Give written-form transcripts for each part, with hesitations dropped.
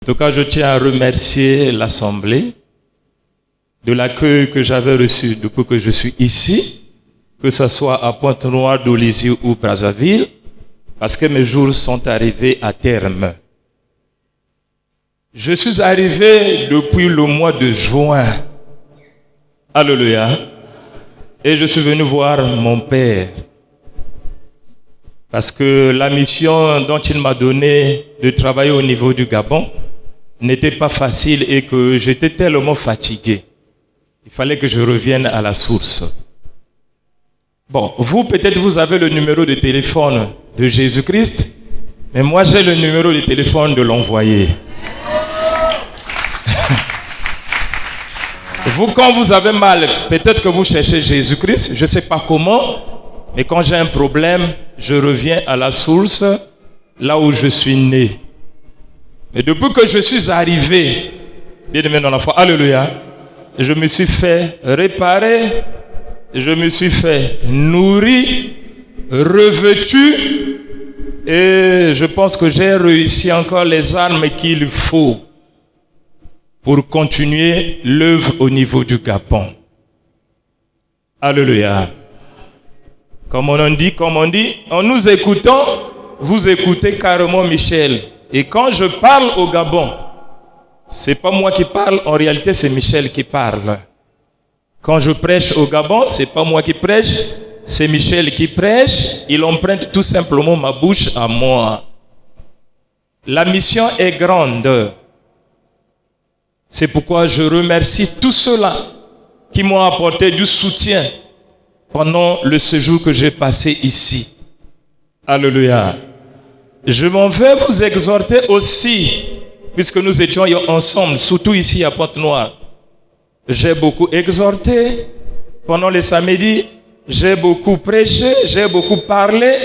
tout cas, je tiens à remercier l'Assemblée de l'accueil que j'avais reçu depuis que je suis ici, que ce soit à Pointe-Noire, Dolisie ou Brazzaville, parce que mes jours sont arrivés à terme. Je suis arrivé depuis le mois de juin. Alléluia. Et je suis venu voir mon père. Parce que la mission dont il m'a donné de travailler au niveau du Gabon n'était pas facile et que j'étais tellement fatigué. Il fallait que je revienne à la source. Bon, vous peut-être vous avez le numéro de téléphone de Jésus-Christ, mais moi j'ai le numéro de téléphone de l'envoyé. Vous, quand vous avez mal, peut-être que vous cherchez Jésus-Christ, je ne sais pas comment, mais quand j'ai un problème, je reviens à la source, là où je suis né. Mais depuis que je suis arrivé, bien aimé dans la foi, alléluia, je me suis fait réparer, je me suis fait nourrir, revêtu, et je pense que j'ai réussi encore les armes qu'il faut pour continuer l'œuvre au niveau du Gabon. Alléluia. Comme on dit, en nous écoutant, vous écoutez carrément Michel. Et quand je parle au Gabon, c'est pas moi qui parle, en réalité c'est Michel qui parle. Quand je prêche au Gabon, c'est pas moi qui prêche, c'est Michel qui prêche. Il emprunte tout simplement ma bouche à moi. La mission est grande. C'est pourquoi je remercie tous ceux-là qui m'ont apporté du soutien pendant le séjour que j'ai passé ici. Alléluia. Je m'en vais vous exhorter aussi, puisque nous étions ensemble, surtout ici à Pointe-Noire. J'ai beaucoup exhorté pendant les samedis, j'ai beaucoup prêché, j'ai beaucoup parlé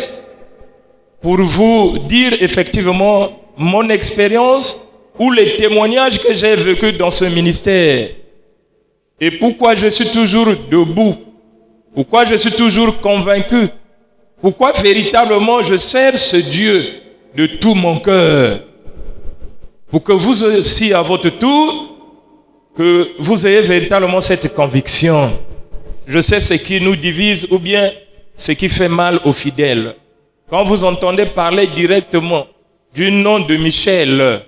pour vous dire effectivement mon expérience ou les témoignages que j'ai vécus dans ce ministère. Et pourquoi je suis toujours debout, pourquoi je suis toujours convaincu, pourquoi véritablement je sers ce Dieu de tout mon cœur. Pour que vous aussi, à votre tour, que vous ayez véritablement cette conviction. Je sais ce qui nous divise ou bien ce qui fait mal aux fidèles. Quand vous entendez parler directement du nom de Michel,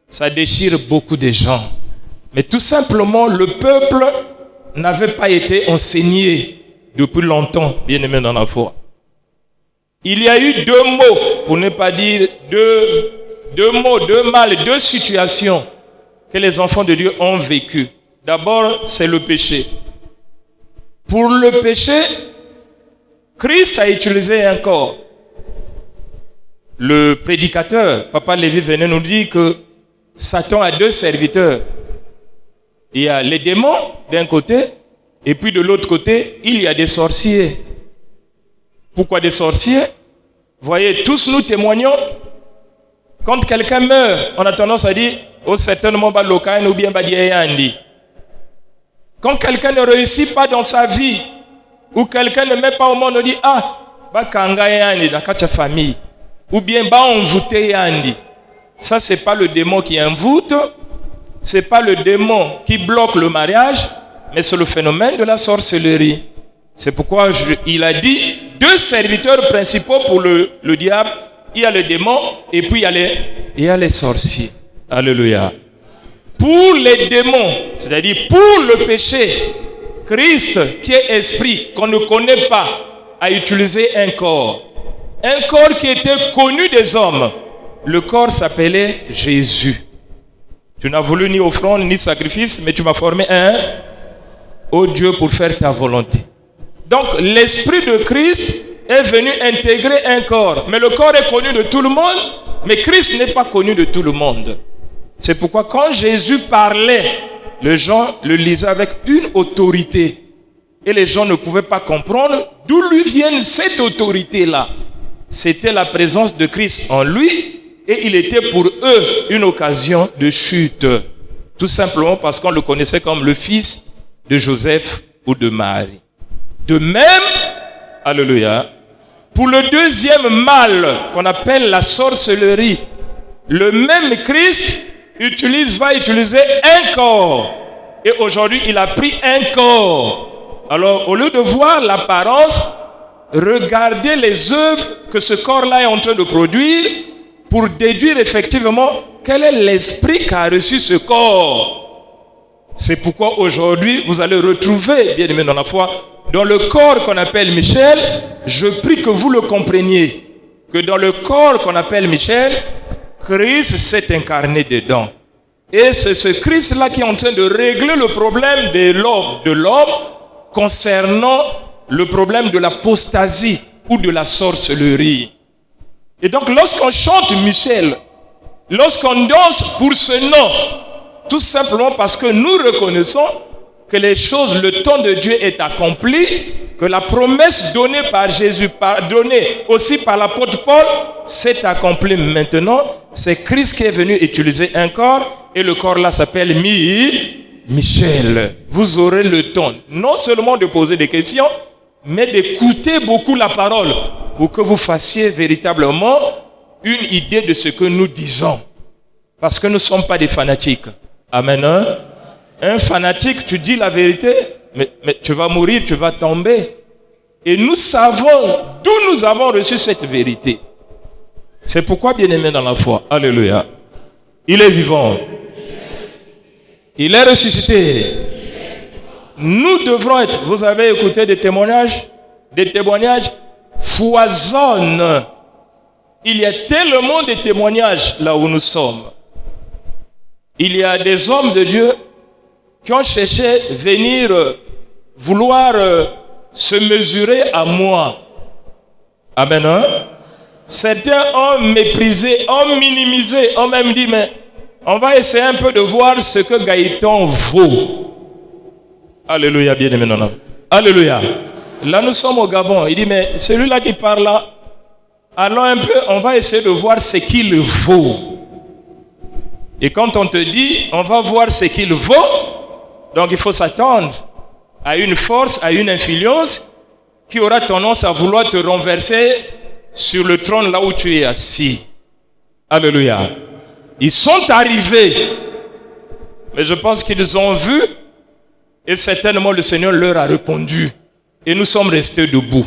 ça déchire beaucoup de gens. Mais tout simplement, le peuple n'avait pas été enseigné depuis longtemps, bien aimé dans la foi. Il y a eu deux mots, pour ne pas dire deux mots, deux mal, deux situations que les enfants de Dieu ont vécues. D'abord, c'est le péché. Pour le péché, Christ a utilisé un corps. Le prédicateur, Papa Lévi, venait nous dire que Satan a deux serviteurs. Il y a les démons d'un côté, et puis de l'autre côté, il y a des sorciers. Pourquoi des sorciers? Voyez, tous nous témoignons. Quand quelqu'un meurt, on a tendance à dire oh, certainement Balokain ou bien Badiayandi. Quand quelqu'un ne réussit pas dans sa vie, ou quelqu'un ne met pas au monde, on dit ah, Bakanga Yandi, dans sa famille, ou bien Ba envoûté Yandi. Ça, c'est pas le démon qui envoûte, c'est pas le démon qui bloque le mariage, mais c'est le phénomène de la sorcellerie. C'est pourquoi il a dit deux serviteurs principaux pour le diable. Il y a le démon et puis il y a les sorciers. Alléluia. Pour les démons, c'est-à-dire pour le péché, Christ, qui est esprit, qu'on ne connaît pas, a utilisé un corps. Un corps qui était connu des hommes. Le corps s'appelait Jésus. Tu n'as voulu ni offrande ni sacrifice, mais tu m'as formé ô Dieu, pour faire ta volonté. Donc, l'esprit de Christ est venu intégrer un corps. Mais le corps est connu de tout le monde, mais Christ n'est pas connu de tout le monde. C'est pourquoi quand Jésus parlait, les gens le lisaient avec une autorité. Et les gens ne pouvaient pas comprendre d'où lui vient cette autorité-là. C'était la présence de Christ en lui, et il était pour eux une occasion de chute. Tout simplement parce qu'on le connaissait comme le fils de Joseph ou de Marie. De même, alléluia, pour le deuxième mal qu'on appelle la sorcellerie, le même Christ va utiliser un corps. Et aujourd'hui, il a pris un corps. Alors, au lieu de voir l'apparence, regardez les œuvres que ce corps-là est en train de produire pour déduire effectivement quel est l'esprit qu'a reçu ce corps. C'est pourquoi aujourd'hui, vous allez retrouver, bien aimé dans la foi, dans le corps qu'on appelle Michel, je prie que vous le compreniez, que dans le corps qu'on appelle Michel, Christ s'est incarné dedans. Et c'est ce Christ-là qui est en train de régler le problème de l'homme concernant le problème de l'apostasie ou de la sorcellerie. Et donc lorsqu'on chante Michel, lorsqu'on danse pour ce nom, tout simplement parce que nous reconnaissons que les choses, le temps de Dieu est accompli, que la promesse donnée par Jésus, donnée aussi par l'apôtre Paul, s'est accomplie maintenant. C'est Christ qui est venu utiliser un corps, et le corps là s'appelle Michel. Vous aurez le temps, non seulement de poser des questions, mais d'écouter beaucoup la parole, pour que vous fassiez véritablement une idée de ce que nous disons. Parce que nous ne sommes pas des fanatiques. Amen. Hein? Un fanatique, tu dis la vérité, mais tu vas mourir, tu vas tomber. Et nous savons d'où nous avons reçu cette vérité. C'est pourquoi, bien-aimé dans la foi, alléluia, il est vivant. Il est ressuscité. Nous devrons être, vous avez écouté des témoignages foisonnent. Il y a tellement de témoignages là où nous sommes. Il y a des hommes de Dieu qui ont cherché venir vouloir se mesurer à moi. Amen. Hein? Certains ont méprisé, ont minimisé, ont même dit, mais on va essayer un peu de voir ce que Gaëtan vaut. Alléluia, bien-aimé. Alléluia. Là, nous sommes au Gabon. Il dit, mais celui-là qui parle là, allons un peu, on va essayer de voir ce qu'il vaut. Et quand on te dit, on va voir ce qu'il vaut, donc il faut s'attendre à une force, à une influence qui aura tendance à vouloir te renverser sur le trône là où tu es assis. Alléluia. Ils sont arrivés, mais je pense qu'ils ont vu et certainement le Seigneur leur a répondu. Et nous sommes restés debout.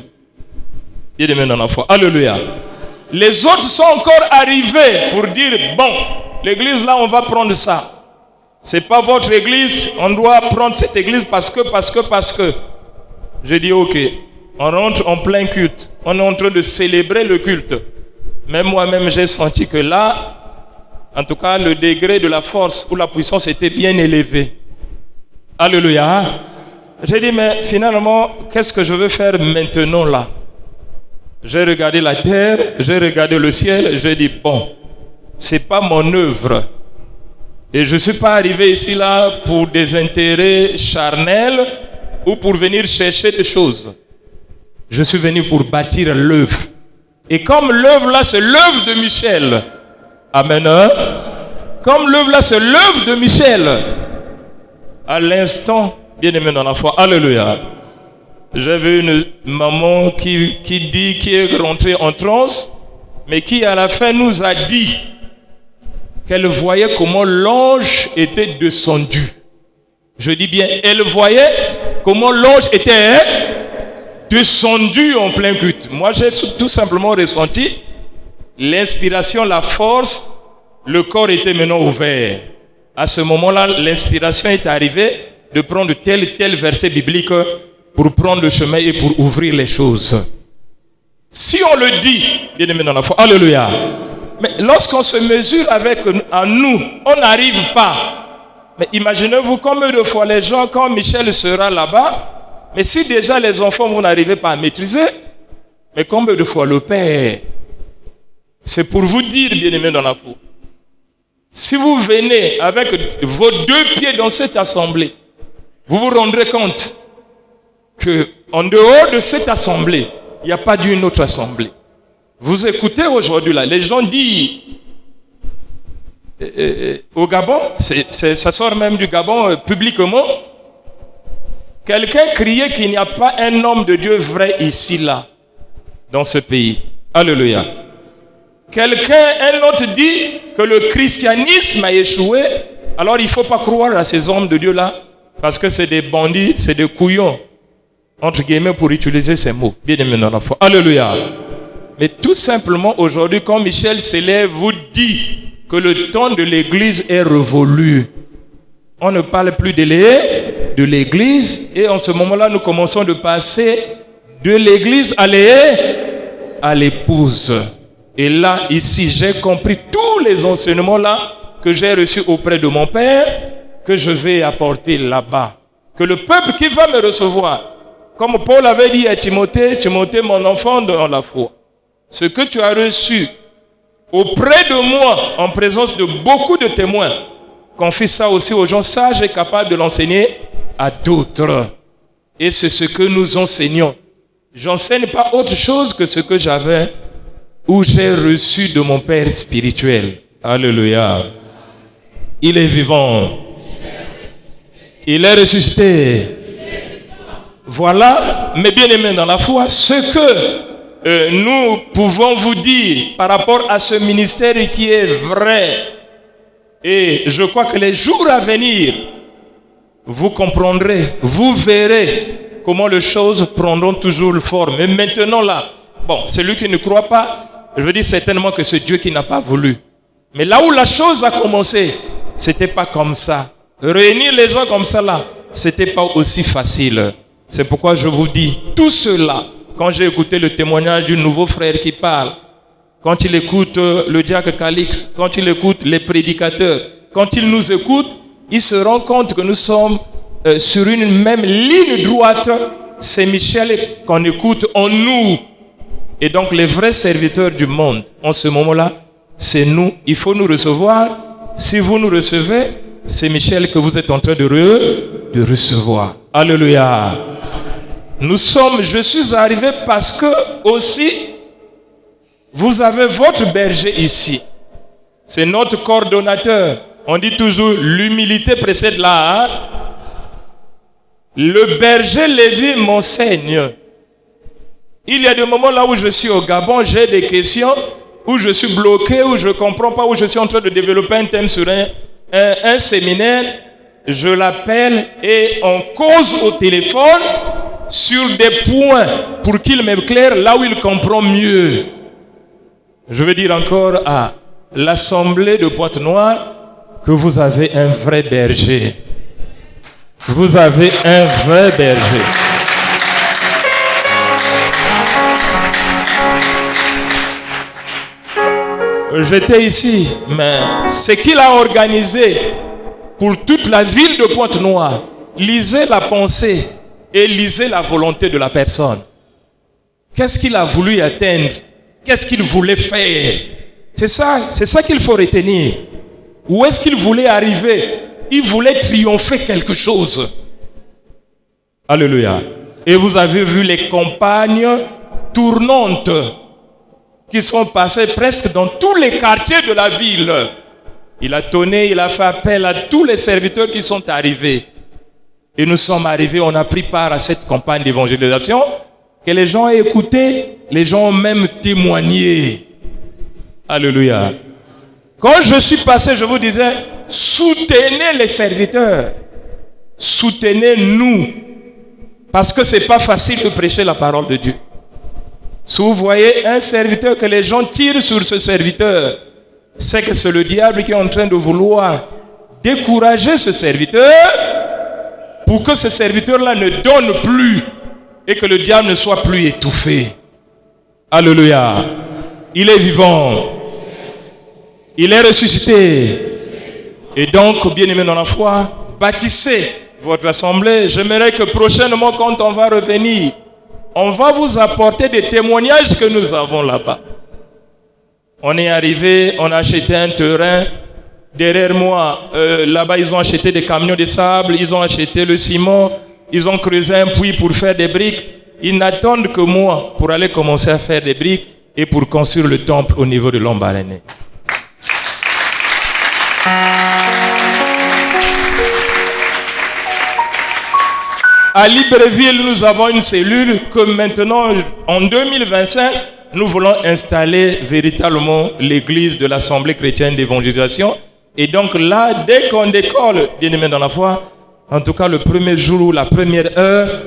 Il est maintenant dans la foi. Alléluia. Les autres sont encore arrivés pour dire, bon, l'église là, on va prendre ça. C'est pas votre église, on doit prendre cette église parce que. J'ai dit, ok, on rentre en plein culte. On est en train de célébrer le culte. Même moi-même, j'ai senti que là, en tout cas, le degré de la force ou la puissance était bien élevé. Alléluia. J'ai dit, mais finalement, qu'est-ce que je veux faire maintenant là? J'ai regardé la terre, j'ai regardé le ciel, j'ai dit, bon, c'est pas mon œuvre. Et je ne suis pas arrivé ici là pour des intérêts charnels ou pour venir chercher des choses. Je suis venu pour bâtir l'œuvre. Et comme l'œuvre là, c'est l'œuvre de Michel. Amen. Comme l'œuvre là, c'est l'œuvre de Michel. À l'instant, bien aimé dans la foi, alléluia. J'avais une maman qui est rentrée en transe, mais qui à la fin nous a dit qu'elle voyait comment l'ange était descendu. Je dis bien, elle voyait comment l'ange était descendu en plein culte. Moi, j'ai tout simplement ressenti l'inspiration, la force, le corps était maintenant ouvert. À ce moment-là, l'inspiration est arrivée de prendre tel verset biblique pour prendre le chemin et pour ouvrir les choses. Si on le dit, bien aimé dans la foi, alléluia. Mais lorsqu'on se mesure avec en nous, on n'arrive pas. Mais imaginez-vous combien de fois les gens, quand Michel sera là-bas, mais si déjà les enfants, vous n'arrivez pas à maîtriser, mais combien de fois le Père? C'est pour vous dire, bien aimé dans la foi, si vous venez avec vos deux pieds dans cette assemblée, vous vous rendrez compte qu'en dehors de cette assemblée, il n'y a pas d'une autre assemblée. Vous écoutez aujourd'hui là, les gens disent au Gabon, ça sort même du Gabon publiquement, quelqu'un criait qu'il n'y a pas un homme de Dieu vrai ici là, dans ce pays. Alléluia. Un autre dit que le christianisme a échoué. Alors il ne faut pas croire à ces hommes de Dieu-là, parce que c'est des bandits, c'est des couillons, entre guillemets, pour utiliser ces mots. Bien aimé dans la foi. Alléluia. Mais tout simplement, aujourd'hui, quand Michel s'élève, vous dit que le temps de l'église est révolu. On ne parle plus de l'église, et en ce moment-là, nous commençons de passer de l'église à l'épouse. Et là, ici, j'ai compris tous les enseignements-là que j'ai reçus auprès de mon Père, que je vais apporter là-bas. Que le peuple qui va me recevoir, comme Paul avait dit à Timothée, Timothée, mon enfant dans la foi, ce que tu as reçu auprès de moi, en présence de beaucoup de témoins, confie ça aussi aux gens sages et capables de l'enseigner à d'autres. Et c'est ce que nous enseignons. J'enseigne pas autre chose que ce que j'avais ou j'ai reçu de mon Père spirituel. Alléluia. Il est vivant. Il est ressuscité. Voilà, mes bien-aimés dans la foi, ce que nous pouvons vous dire par rapport à ce ministère qui est vrai. Et je crois que les jours à venir, vous comprendrez, vous verrez comment les choses prendront toujours forme. Mais maintenant là, bon, celui qui ne croit pas, je veux dire certainement que c'est Dieu qui n'a pas voulu. Mais là où la chose a commencé, c'était pas comme ça. Réunir les gens comme ça là, c'était pas aussi facile. C'est pourquoi je vous dis, tout cela, quand j'ai écouté le témoignage du nouveau frère qui parle, quand il écoute le diacre Calix, quand il écoute les prédicateurs, quand il nous écoute, il se rend compte que nous sommes sur une même ligne droite. C'est Michel qu'on écoute en nous. Et donc les vrais serviteurs du monde, en ce moment-là, c'est nous. Il faut nous recevoir. Si vous nous recevez, c'est Michel que vous êtes en train de recevoir. Alléluia. Je suis arrivé parce que aussi, vous avez votre berger ici. C'est notre coordonnateur. On dit toujours, l'humilité précède la. Le berger Lévi m'enseigne. Il y a des moments là où je suis au Gabon, j'ai des questions, où je suis bloqué, où je ne comprends pas, où je suis en train de développer un thème sur un séminaire. Je l'appelle et on cause au téléphone sur des points pour qu'il m'éclaire là où il comprend mieux. Je veux dire encore à l'Assemblée de Pointe-Noire que vous avez un vrai berger. Vous avez un vrai berger. J'étais ici, mais ce qu'il a organisé pour toute la ville de Pointe-Noire, lisez la pensée et lisez la volonté de la personne. Qu'est-ce qu'il a voulu atteindre? Qu'est-ce qu'il voulait faire? C'est ça qu'il faut retenir. Où est-ce qu'il voulait arriver? Il voulait triompher quelque chose. Alléluia. Et vous avez vu les campagnes tournantes qui sont passées presque dans tous les quartiers de la ville. Il a tonné, il a fait appel à tous les serviteurs qui sont arrivés. Et nous sommes arrivés, on a pris part à cette campagne d'évangélisation que les gens ont écouté, les gens ont même témoigné. Alléluia. Quand je suis passé, je vous disais, soutenez les serviteurs. Soutenez-nous. Parce que ce n'est pas facile de prêcher la parole de Dieu. Si vous voyez un serviteur que les gens tirent sur ce serviteur, c'est que c'est le diable qui est en train de vouloir décourager ce serviteur pour que ce serviteur-là ne donne plus et que le diable ne soit plus étouffé. Alléluia. Il est vivant. Il est ressuscité. Et donc, bien-aimés dans la foi, bâtissez votre assemblée. J'aimerais que prochainement, quand on va revenir, on va vous apporter des témoignages que nous avons là-bas. On est arrivé, on a acheté un terrain. Derrière moi, là-bas, ils ont acheté des camions de sable, ils ont acheté le ciment, ils ont creusé un puits pour faire des briques. Ils n'attendent que moi pour aller commencer à faire des briques et pour construire le temple au niveau de Lambaréné. À Libreville, nous avons une cellule que maintenant, en 2025, nous voulons installer véritablement l'église de l'Assemblée chrétienne d'évangélisation. Et donc là, dès qu'on décolle, bien-aimés dans la foi, en tout cas le premier jour ou la première heure,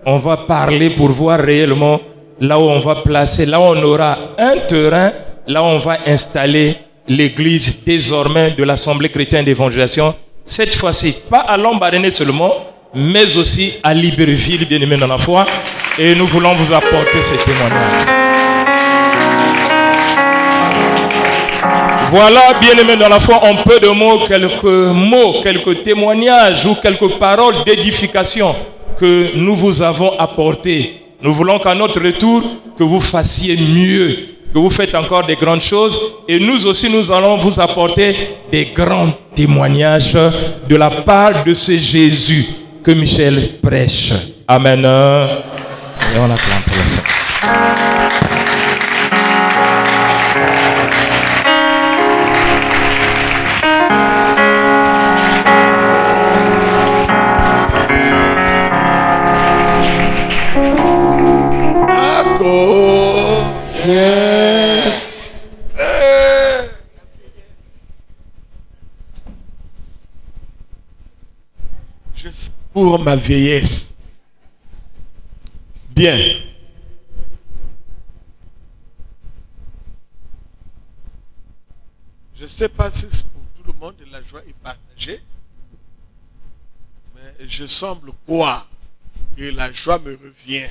on va parler pour voir réellement là où on va placer, là où on aura un terrain, là où on va installer l'église désormais de l'Assemblée chrétienne d'évangélisation. Cette fois-ci, pas à Lambaréné seulement, mais aussi à Libreville, bien-aimés dans la foi. Et nous voulons vous apporter ces témoignages. Voilà, bien-aimés dans la foi, un peu de mots, quelques témoignages ou quelques paroles d'édification que nous vous avons apportées. Nous voulons qu'à notre retour, que vous fassiez mieux, que vous faites encore des grandes choses. Et nous aussi, nous allons vous apporter des grands témoignages de la part de ce Jésus que Michel prêche. Amen. Et on acclame pour la Sainte. Pour ma vieillesse. Bien. Je ne sais pas si pour tout le monde la joie est partagée, mais je semble croire que la joie me revient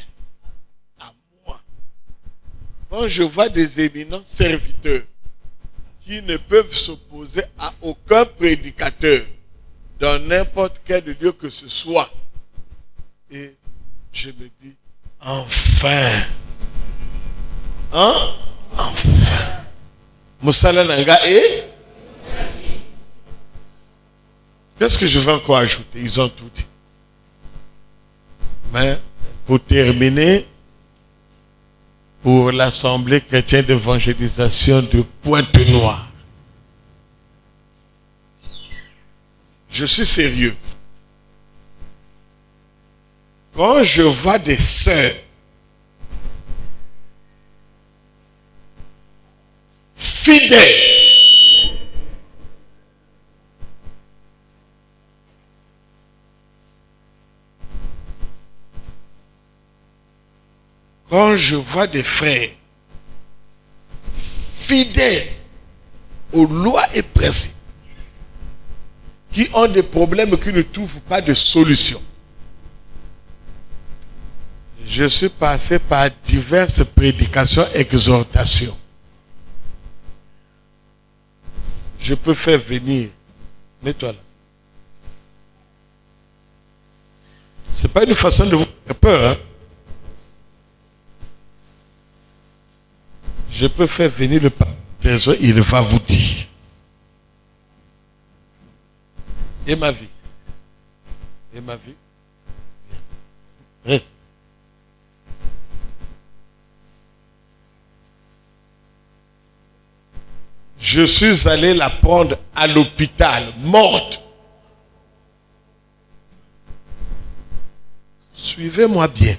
à moi. Quand je vois des éminents serviteurs qui ne peuvent s'opposer à aucun prédicateur dans n'importe quel lieu que ce soit, et je me dis, enfin, enfin, Moussala Nanga et qu'est-ce que je vais encore ajouter? Ils ont tout dit. Mais pour terminer, pour l'Assemblée chrétienne d'évangélisation de Pointe-Noire, je suis sérieux. Quand je vois des sœurs fidèles, quand je vois des frères fidèles aux lois et principes, qui ont des problèmes qui ne trouvent pas de solution. Je suis passé par diverses prédications, exhortations. Je peux faire venir, mets-toi là. Ce n'est pas une façon de vous faire peur, hein? Je peux faire venir le pasteur, il va vous dire. Et ma vie. Et ma vie. Reste. Je suis allé la prendre à l'hôpital, morte. Suivez-moi bien.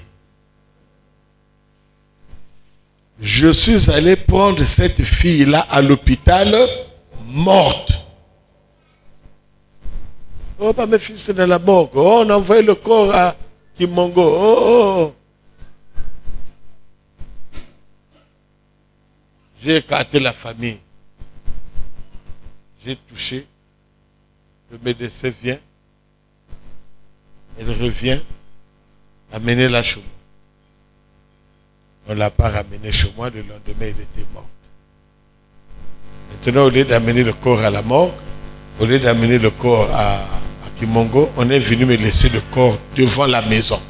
Je suis allé prendre cette fille-là à l'hôpital, morte. Oh, pas mes fils, c'est dans la morgue. Oh, on a envoyé le corps à Kimongo. Oh. J'ai écarté la famille. J'ai touché. Le médecin vient. Elle revient. Amenez-la chez moi. On ne l'a pas ramenée chez moi. Le lendemain, elle était morte. Maintenant, au lieu d'amener le corps à la morgue, au lieu d'amener le corps à Kimongo, on est venu me laisser le corps devant la maison.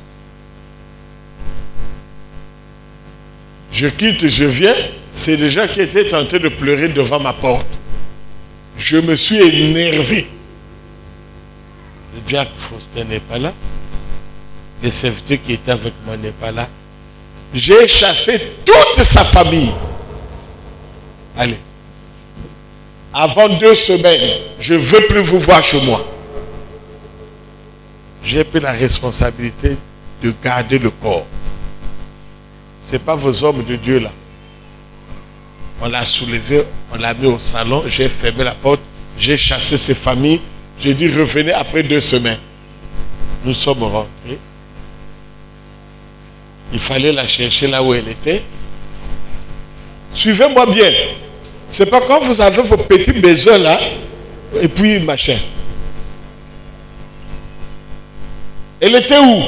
Je quitte, je viens, c'est des gens qui étaient en train de pleurer devant ma porte. Je me suis énervé. Le Jack Faustin n'est pas là. Les serviteurs qui étaient avec moi n'est pas là. J'ai chassé toute sa famille. Allez. Avant 2 semaines, je ne veux plus vous voir chez moi. J'ai pris la responsabilité de garder le corps. Ce n'est pas vos hommes de Dieu là. On l'a soulevé, on l'a mis au salon, j'ai fermé la porte, j'ai chassé ses familles. J'ai dit revenez après 2 semaines. Nous sommes rentrés. Il fallait la chercher là où elle était. Suivez-moi bien. C'est pas quand vous avez vos petits besoins là, et puis machin. Elle était où?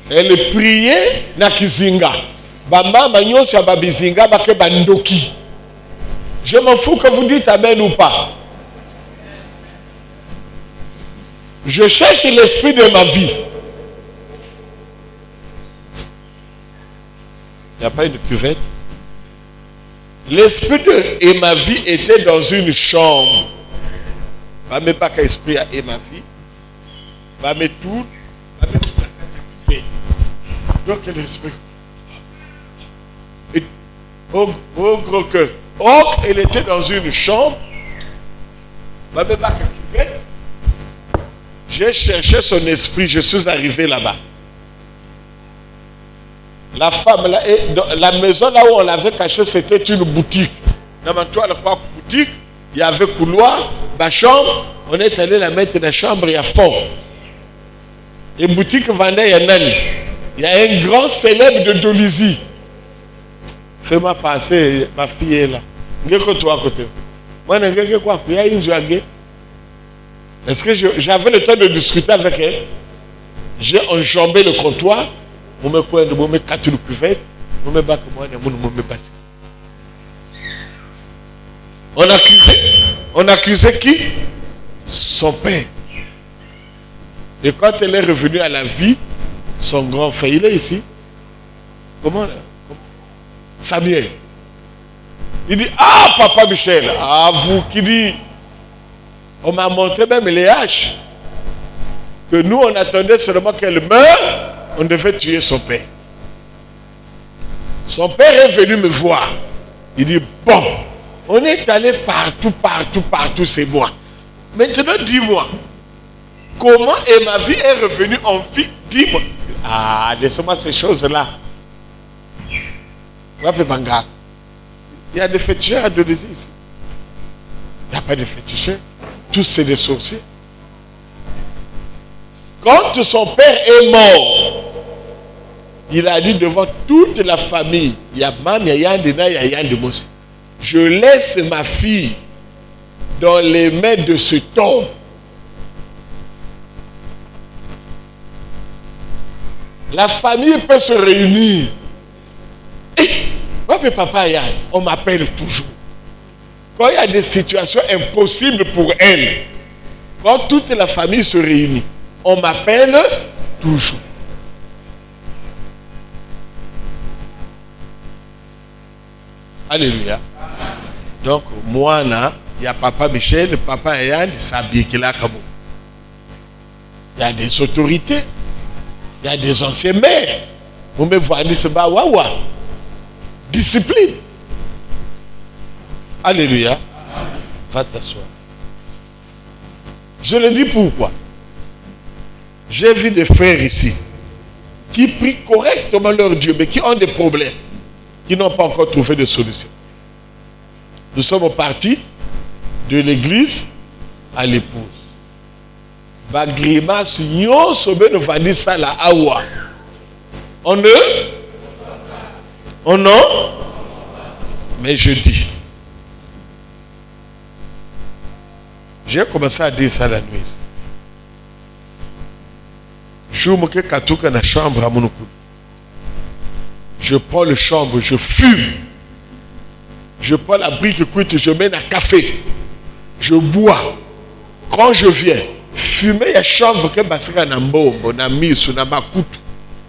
Elle priait na Kizinga. Bamama nyonso ya babizinga bake bandoki. Je m'en fous que vous dites amen ou pas. Je cherche l'esprit de ma vie. Il n'y a pas une cuvette. L'esprit de ma vie était dans une chambre. Va me pas qu'esprit et ma vie. Va me tout. Va me tout la cuvette. Donc l'esprit. Oh gros cœur. Oh, elle était dans une chambre. Va me pas qu'une cuvette. J'ai cherché son esprit, je suis arrivé là-bas. La femme, là, la maison là où on l'avait caché, c'était une boutique. Dans ma toile, quoi, boutique, il y avait couloir, ma chambre, on est allé la mettre dans la chambre, il y a fond. Et boutique vendait, il y a nani. Il y a un grand célèbre de Dolisie. Fais-moi passer, ma fille est là. Toi à côté. Moi, je ne sais quoi, il y a une joie. Est-ce que j'avais le temps de discuter avec elle? J'ai enjambé le comptoir. On me coin de me quatre le cuvette. On me bat que moi, on me passe. On accusait qui? Son père. Et quand elle est revenue à la vie, son grand frère, il est ici. Comment? Samuel. Il dit, ah, papa Michel, ah, vous qui dit. On m'a montré même les haches. Que nous, on attendait seulement qu'elle meure. On devait tuer son père. Son père est venu me voir. Il dit, bon, on est allé partout, c'est moi. Maintenant, dis-moi, comment ma vie est revenue en vie? Dis-moi. Ah, laissez-moi ces choses-là. Il y a des féticheurs à Dolisie ici. Il n'y a pas de féticheurs. Tous c'est des sorciers. Quand son père est mort, il a dit devant toute la famille, il y a Mam, il y a Yandina, il y a Yandimos. Je laisse ma fille dans les mains de cet homme. La famille peut se réunir. Et papa Yann, on m'appelle toujours. Quand il y a des situations impossibles pour elle, quand toute la famille se réunit, on m'appelle toujours. Alléluia. Donc, moi, il y a papa Michel, papa Yann, Sabi qui l'a Kabo. Il y a des autorités, il y a des anciens maires. Vous me voyez, c'est pas wawa. Discipline. Alléluia. Va t'asseoir. Je le dis pourquoi. J'ai vu des frères ici qui prient correctement leur Dieu, mais qui ont des problèmes, qui n'ont pas encore trouvé de solution. Nous sommes partis de l'église à l'épouse. Bagrimas nyo sobe no vadi sala awa. On non? Mais je dis. J'ai commencé à dire ça la nuit. Je me suis dans la chambre à mon coup. Je prends le chambre, je fume. Je prends la brique cuite, je mets dans le café. Je bois. Quand je viens, fumer, il y a chambre que parce qu'il y a un bombe, un mis, un macoute.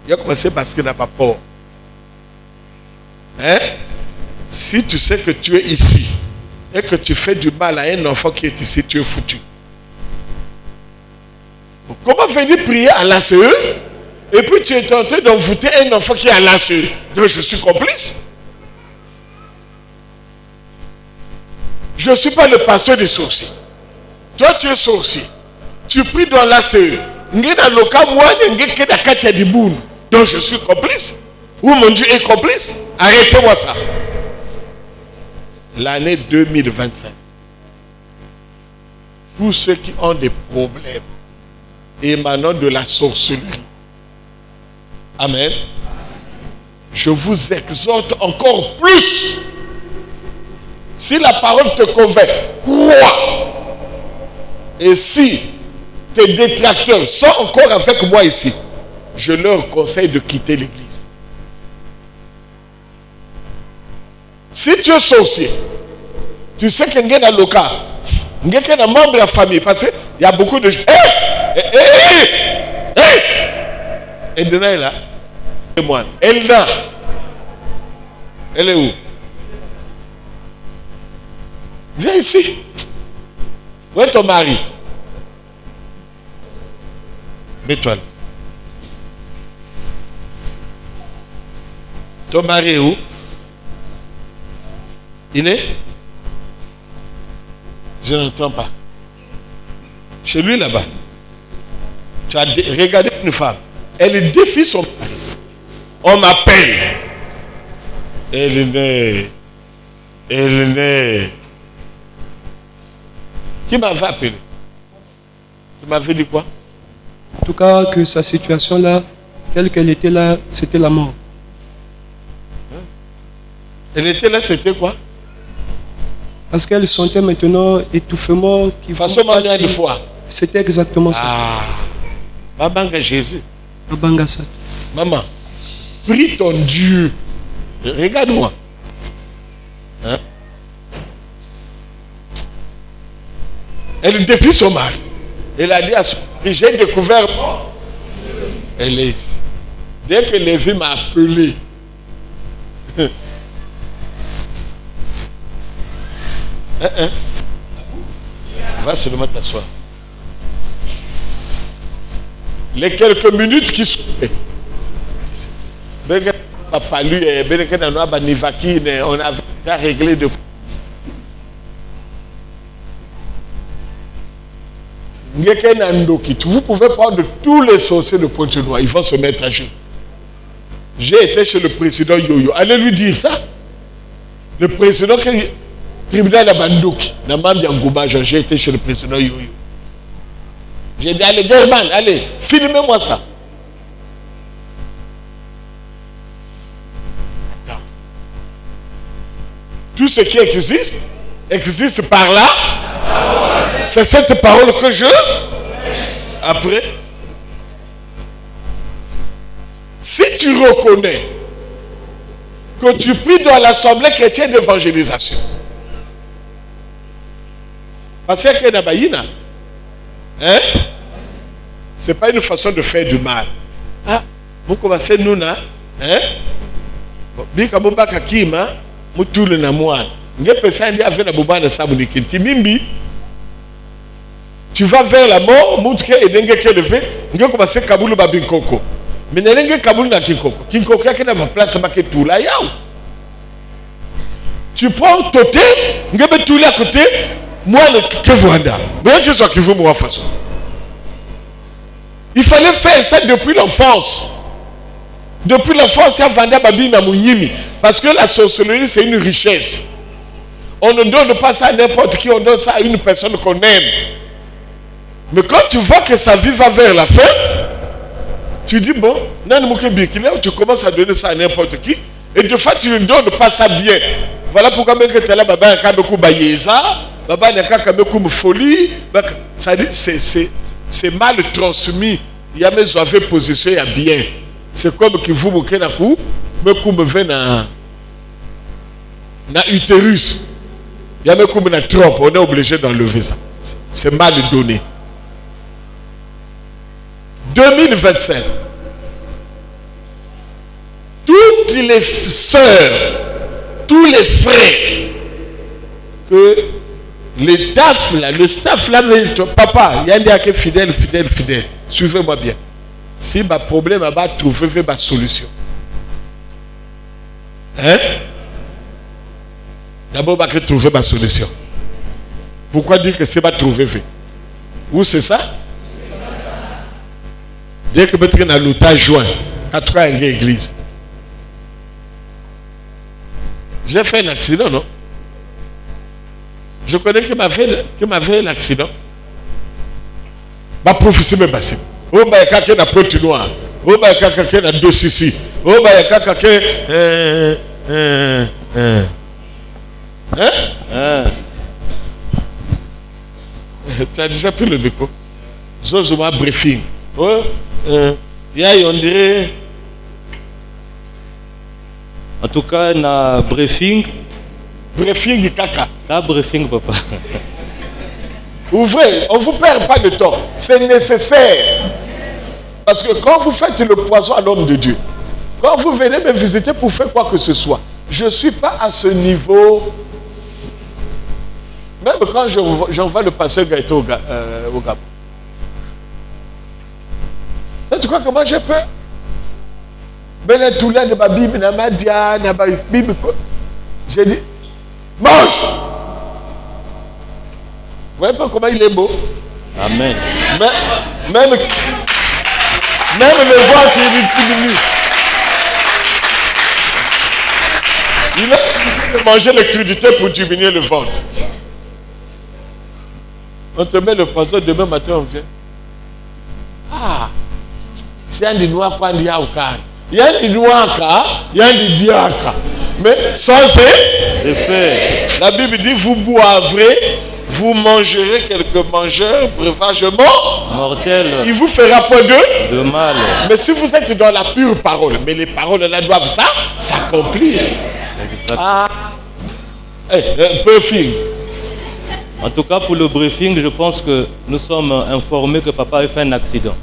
Il y a commencé parce qu'il n'a pas peur. Hein? Si tu sais que tu es ici et que tu fais du mal à un enfant qui est ici, tu es foutu. Comment venir prier à l'ACE et puis tu es tenté d'envoûter un enfant qui est à l'ACE? Donc je suis complice. Je ne suis pas le pasteur des sorciers. Toi tu es sorcier. Tu pries dans l'ACE. Donc je suis complice. Ou mon Dieu est complice. Arrêtez-moi ça. l'année 2025. Tous ceux qui ont des problèmes émanant de la sorcellerie. Amen. Je vous exhorte encore plus. Si la parole te convainc, crois. Et si tes détracteurs sont encore avec moi ici, je leur conseille de quitter l'église. Si tu es sorcier, tu sais qu'il y a un local, il y a un membre de la famille, parce qu'il y a beaucoup de gens. Edna est là. Elna. Elle est où? Viens ici. Où est ton mari? Mets-toi là. Ton mari est où? Il est? Je n'entends pas. Chez lui là-bas. Tu as regardé une femme. Elle défie son mari. On m'appelle. Elle est. Qui m'avait appelé? Tu m'avais dit quoi? En tout cas, que sa situation là, telle qu'elle était là, c'était la mort. Elle était là, c'était quoi? Parce qu'elle sentait maintenant étouffement qui façon manière de foi. C'était exactement ça. Ah, maman Jésus. Maman, prie ton Dieu. Regarde-moi. Hein? Elle défie son mari. Elle a dit à son mari, j'ai découvert. Elle est ici. Dès que Lévi m'a appelé, va seulement t'asseoir. Les quelques minutes qui sont on a déjà réglé de vous pouvez prendre tous les sorciers de Pointe-Noire, ils vont se mettre à genoux. J'ai été chez le président Yoyo. Allez lui dire ça. Le président tribunal à Bandoki, j'ai été chez le président Yoyo. J'ai dit, allez, German, allez, filmez-moi ça. Attends. Tout ce qui existe par là. C'est cette parole que je... Après, si tu reconnais que tu pries dans l'assemblée chrétienne d'évangélisation, parce qu'il y a Nabaïna, hein? C'est pas une façon de faire du mal. Ah, vous commencez nous là, hein? Bika bomba kakima, mutule na mwana. Nge pesa ndi ave na bomba na sabu nikiti mimbi. Tu vas vers la mort, moutke et denge kelevé, nge commencer kabulu babinkoko. Mais nenge kabulu na kinkoko. Kinkoko yake na place make tout là yao. Tu prends toté, nge be tout là à côté. Moi, le Kevouanda, il fallait faire ça depuis l'enfance. Depuis l'enfance, il y a Vanda Babi Namouyimi. Parce que la sorcellerie, c'est une richesse. On ne donne pas ça à n'importe qui, on donne ça à une personne qu'on aime. Mais quand tu vois que sa vie va vers la fin, tu dis, bon, tu commences à donner ça à n'importe qui. Et de fait, tu ne donnes pas ça bien. Voilà pourquoi même que tu es là, Baba, Baba n'a qu'à me folie, c'est mal transmis. Il y a mes oeufs position, il y a bien. C'est comme que vous me na coup, me coupe na utérus. Il y a me coupe na trop, on est obligé d'enlever ça. C'est mal donné. 2025. Toutes les sœurs, tous les frères que le staff là, papa, il y a des qui fidèle. Suivez-moi bien. Si ma problème va trouver ma solution. Hein? D'abord, je vais trouver ma solution. Pourquoi dire que c'est pas trouver? Où c'est ça? Dès que je dans l'outage joint, à trois en église. J'ai fait un accident, non? Je connais qui m'avait l'accident. Ma prophétie me passe. Oh, bah, quelqu'un n'a pas de noir. Oh, bah, quelqu'un n'a deux ici. Oh, bah, quelqu'un. Tu as déjà pris le déco? Zozoma briefing. Oh, on dirait. En tout cas, na briefing. Briefing caca. Pas briefing, papa. Ouvrez, on ne vous perd pas de temps. C'est nécessaire. Parce que quand vous faites le poison à l'homme de Dieu, quand vous venez me visiter pour faire quoi que ce soit, je ne suis pas à ce niveau. Même quand j'envoie le pasteur Gaëtan au Gabon. Ça, tu crois que moi j'ai peur? J'ai dit, mange! Vous voyez pas comment il est beau? Amen. Même le ventre, il diminue. Il a mangé les crudités pour diminuer le ventre. On te met le poisson, demain matin on vient. Ah, c'est un des noirs qu'on dit à Okan. Il y a des noirs, il y a des diacres. Mais sans c'est fait. La Bible dit, vous boivrez, vous mangerez quelques mangeurs, breuvage mortel. Il vous fera pas de mal. Mais si vous êtes dans la pure parole, mais les paroles là doivent s'accomplir. Ah. Un peu film. En tout cas, pour le briefing, je pense que nous sommes informés que papa a fait un accident.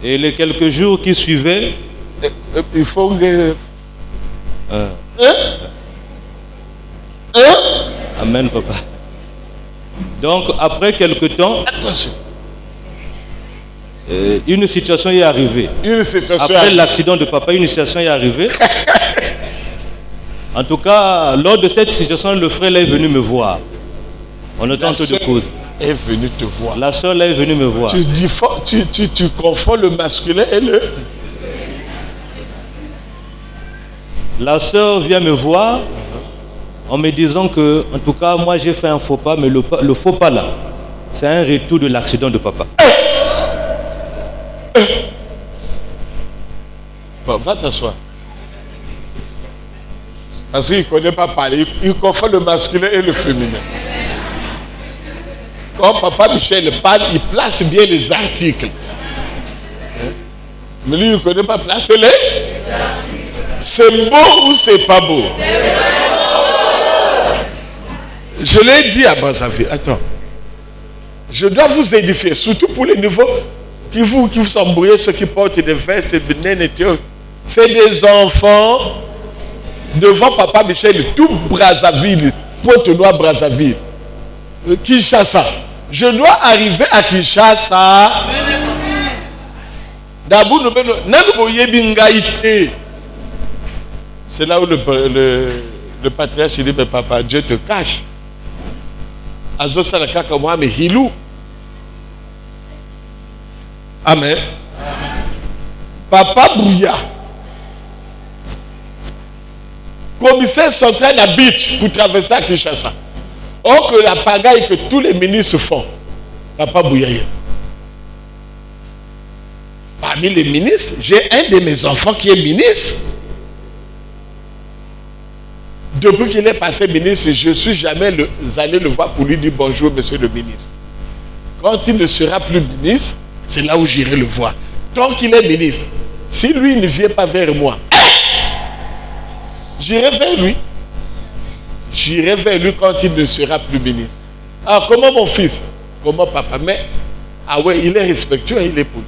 Et les quelques jours qui suivaient... Il faut que... Amen, papa. Donc, après quelque temps... Attention. Une situation est arrivée. Après l'accident de papa, une situation est arrivée. En tout cas, lors de cette situation, le frère est venu me voir. On est en train de cause. Est venu te voir. La soeur est venue me voir. Tu confonds le masculin et le... La soeur vient me voir en me disant que, en tout cas, moi j'ai fait un faux pas, mais le faux pas là, c'est un retour de l'accident de papa. Bon, va t'asseoir. Parce qu'il ne connaît pas parler. Il confond le masculin et le féminin. Quand papa Michel parle, il place bien les articles. Mais lui, il ne connaît pas placer les. C'est beau ou c'est pas beau? Je l'ai dit à Brazzaville. Attends. Je dois vous édifier, surtout pour les nouveaux qui vous embrouillez, ceux qui portent des vestes, c'est des enfants devant papa Michel, tout Brazzaville, Pointe-Noire Brazzaville. Kinshasa. Je dois arriver à Kinshasa. C'est là où le patriarche dit, mais papa, Dieu te cache. Azosalaka comme moi, mais Hilou. Amen. Papa Bouya. Commissaire central à Beach pour traverser à Kinshasa. Or que la pagaille que tous les ministres font, Papa Bouyaï. Parmi les ministres, j'ai un de mes enfants qui est ministre. Depuis qu'il est passé ministre, je ne suis jamais allé le voir pour lui dire bonjour, monsieur le ministre. Quand il ne sera plus ministre, c'est là où j'irai le voir. Tant qu'il est ministre, si lui ne vient pas vers moi, j'irai vers lui. J'irai vers lui quand il ne sera plus ministre. Ah, comment mon fils? Comment papa? Mais, ah ouais, il est respectueux, il est pour lui.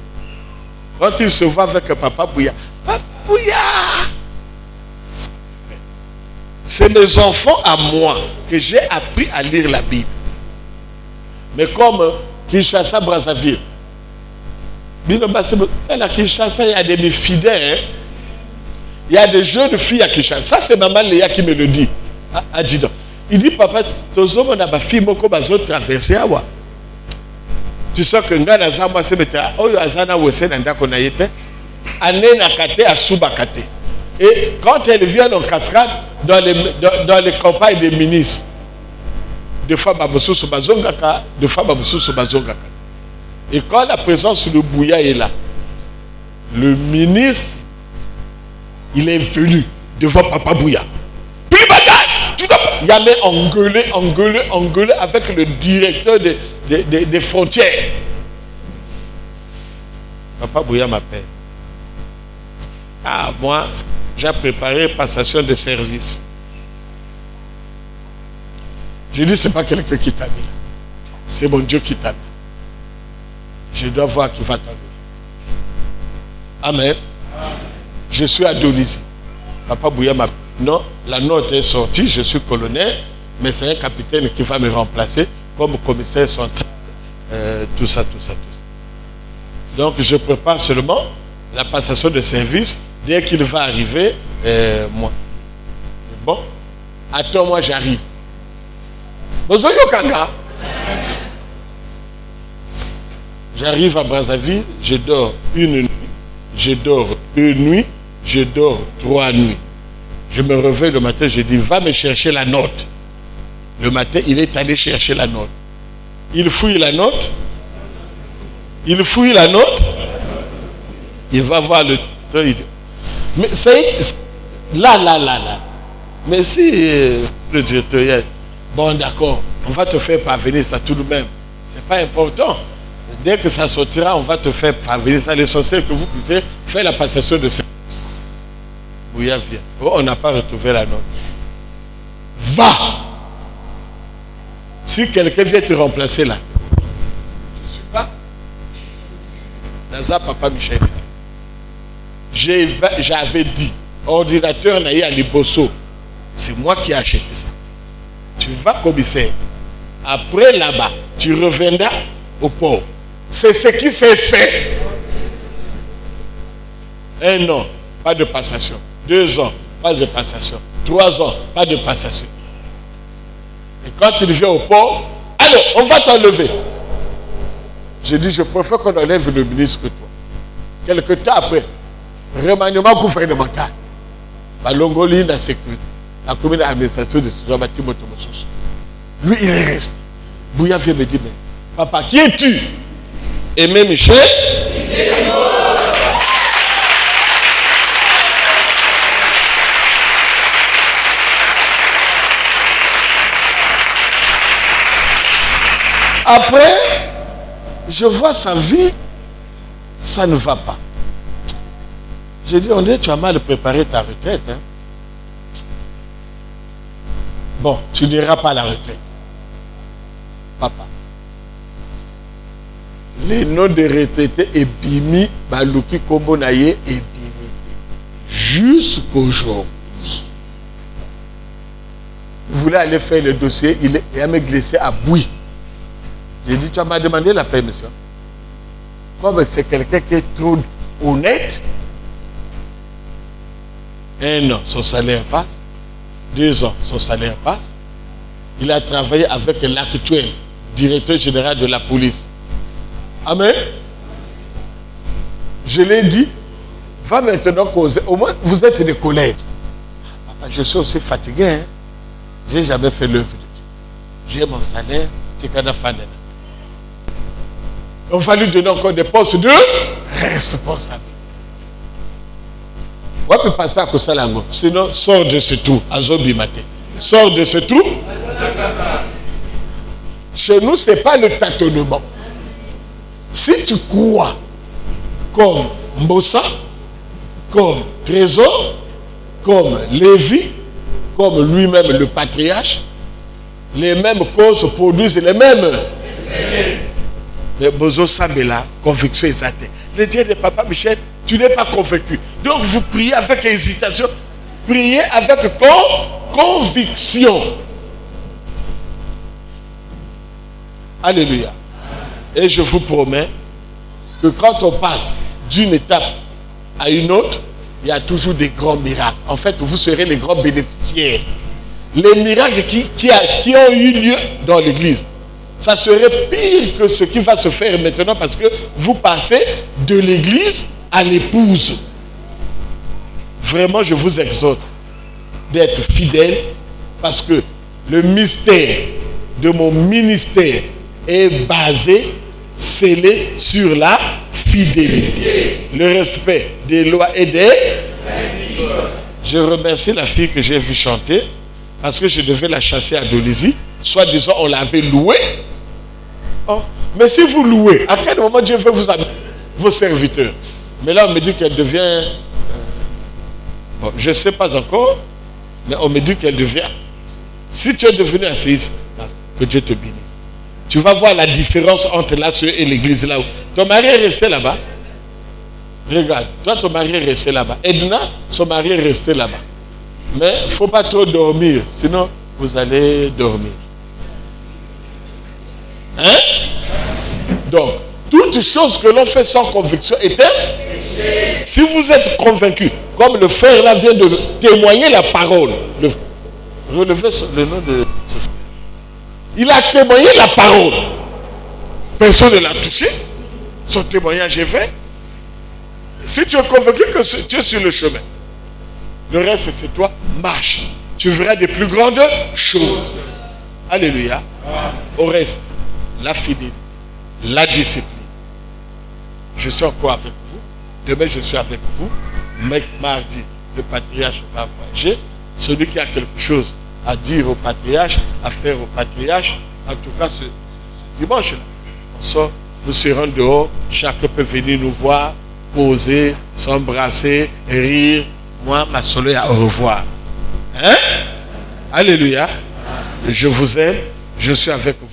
Quand il se voit avec Papa Bouya, Papa Bouya! C'est mes enfants à moi que j'ai appris à lire la Bible. Mais comme Kinshasa, Brazzaville, à Kinshasa, il y a des fidèles. Il y a des jeunes filles à Kinshasa. Ça, c'est maman Léa qui me le dit. Il dit, papa, tous hommes ont fille moko bazo traverser awa. Tu sais que ngana za moi c'est mettre oyo azana wese nanda kona yete anena kate asuba kate. Et quand elle vient en cascade dans les campagnes des ministres, Deux fois Babosusu Bazongaka, deux fois Babosusu Bazongaka. Et quand la présence de Bouya est là, le ministre, il est venu devant Papa Bouya. Plus bagage, tu dois pas. Il y a même engueulé avec le directeur des frontières. Papa Bouya m'appelle. Ah, moi, j'ai préparé passation de service. Je dis, ce n'est pas quelqu'un qui t'a mis. C'est mon Dieu qui t'a mis. Je dois voir qui va t'enlever. Amen. Je suis à Donizy. Papa Bouya m'a dit, non, la note est sortie, je suis colonel, mais c'est un capitaine qui va me remplacer comme commissaire central. Tout ça. Donc je prépare seulement la passation de service. Dès qu'il va arriver, moi. Bon, attends, moi j'arrive. J'arrive à Brazzaville, je dors une nuit, je dors 2 nuits, je dors 3 nuits. Je me réveille le matin, je dis, va me chercher la note. Le matin, il est allé chercher la note. Il fouille la note. Il va voir le... Il dit, mais c'est... Là. Mais si le directeur... Bon, d'accord, on va te faire parvenir ça tout de même. C'est pas important. Dès que ça sortira, on va te faire parvenir ça. L'essentiel que vous puissiez faire la passation de service. Bouya vient. Oh, on n'a pas retrouvé la note. Va! Si quelqu'un vient te remplacer là, je ne suis pas. Naza Papa Michel. J'avais dit, ordinateur Naï à Liboso, c'est moi qui ai acheté ça. Tu vas commissaire. Après là-bas, tu reviendras au port. C'est ce qui s'est fait. 1 an, pas de passation. 2 ans, pas de passation. 3 ans, pas de passation. Et quand il vient au port, alors, on va t'enlever. J'ai dit, je préfère qu'on enlève le ministre que toi. Quelque temps après, remaniement gouvernemental. Balongoli, la sécurité. La commune d'administration de Sudabati Motomosos. Lui, il est resté. Bouya vient me dire, mais papa, qui es-tu? Aimé Michel? Après, je vois sa vie, ça ne va pas. J'ai dit, on dit, tu as mal préparé ta retraite. Hein? Bon, tu n'iras pas à la retraite. Papa. Les noms de retraités et Bimi, Balouki, Komonaye et Bimité. Jusqu'aujourd'hui. Il voulait aller faire le dossier, il a me glissé à Bouy. J'ai dit, tu m'as demandé la permission. Comme c'est quelqu'un qui est trop honnête, 1 an, son salaire passe. 2 ans, son salaire passe. Il a travaillé avec l'actuel directeur général de la police. Amen. Je l'ai dit, va maintenant causer. Au moins, vous êtes des collègues. Papa, je suis aussi fatigué. Hein? Je n'ai jamais fait l'œuvre de Dieu. J'ai mon salaire, c'est qu'on a fait. On va lui donner encore des postes de responsabilité. On peut passer à Kosalango. Sinon, sors de ce trou. Azobi Maté. Sors de ce trou. Chez nous, ce n'est pas le tâtonnement. Si tu crois comme Mbossa, comme Trésor, comme Lévi, comme lui-même le patriarche, les mêmes causes produisent les mêmes. Mais Bozo Sabela, conviction exacte. Le Dieu de Papa Michel, tu n'es pas convaincu. Donc vous priez avec hésitation. Priez avec conviction. Alléluia. Et je vous promets que quand on passe d'une étape à une autre, il y a toujours des grands miracles. En fait, vous serez les grands bénéficiaires. Les miracles qui ont eu lieu dans l'église, ça serait pire que ce qui va se faire maintenant parce que vous passez de l'église à l'épouse. Vraiment, je vous exhorte d'être fidèles parce que le mystère de mon ministère est basé, scellé sur la fidélité, le respect des lois et des... Je remercie la fille que j'ai vue chanter parce que je devais la chasser à Dolisie. Soit disant on l'avait louée. Oh. Mais si vous louez, à quel moment Dieu veut vous amener vos serviteurs? Mais là on me dit qu'elle devient... Bon, je ne sais pas encore, mais on me dit qu'elle devient... Si tu es devenu assise, que Dieu te bénisse. Tu vas voir la différence entre là et l'église là-haut. Ton mari est resté là-bas. Regarde, toi ton mari est resté là-bas. Edna, son mari est resté là-bas. Mais il ne faut pas trop dormir, sinon vous allez dormir. Hein? Donc, toute chose que l'on fait sans conviction est un... Si vous êtes convaincu, comme le frère là vient de témoigner la parole, relevez le nom de... Il a témoigné la parole. Personne ne l'a touché. Son témoignage est fait. Si tu es convaincu que tu es sur le chemin, le reste c'est toi, marche. Tu verras des plus grandes choses. Alléluia. Au reste, la fidélité, la discipline. Je suis encore avec vous. Demain, je suis avec vous. Mardi, le patriarche va voyager. Celui qui a quelque chose à dire au patriarche, à faire au patriarche, en tout cas ce dimanche-là, on sort, nous serons dehors, chacun peut venir nous voir, poser, s'embrasser, rire. Moi, ma soleil, au revoir. Hein? Alléluia. Je vous aime, je suis avec vous.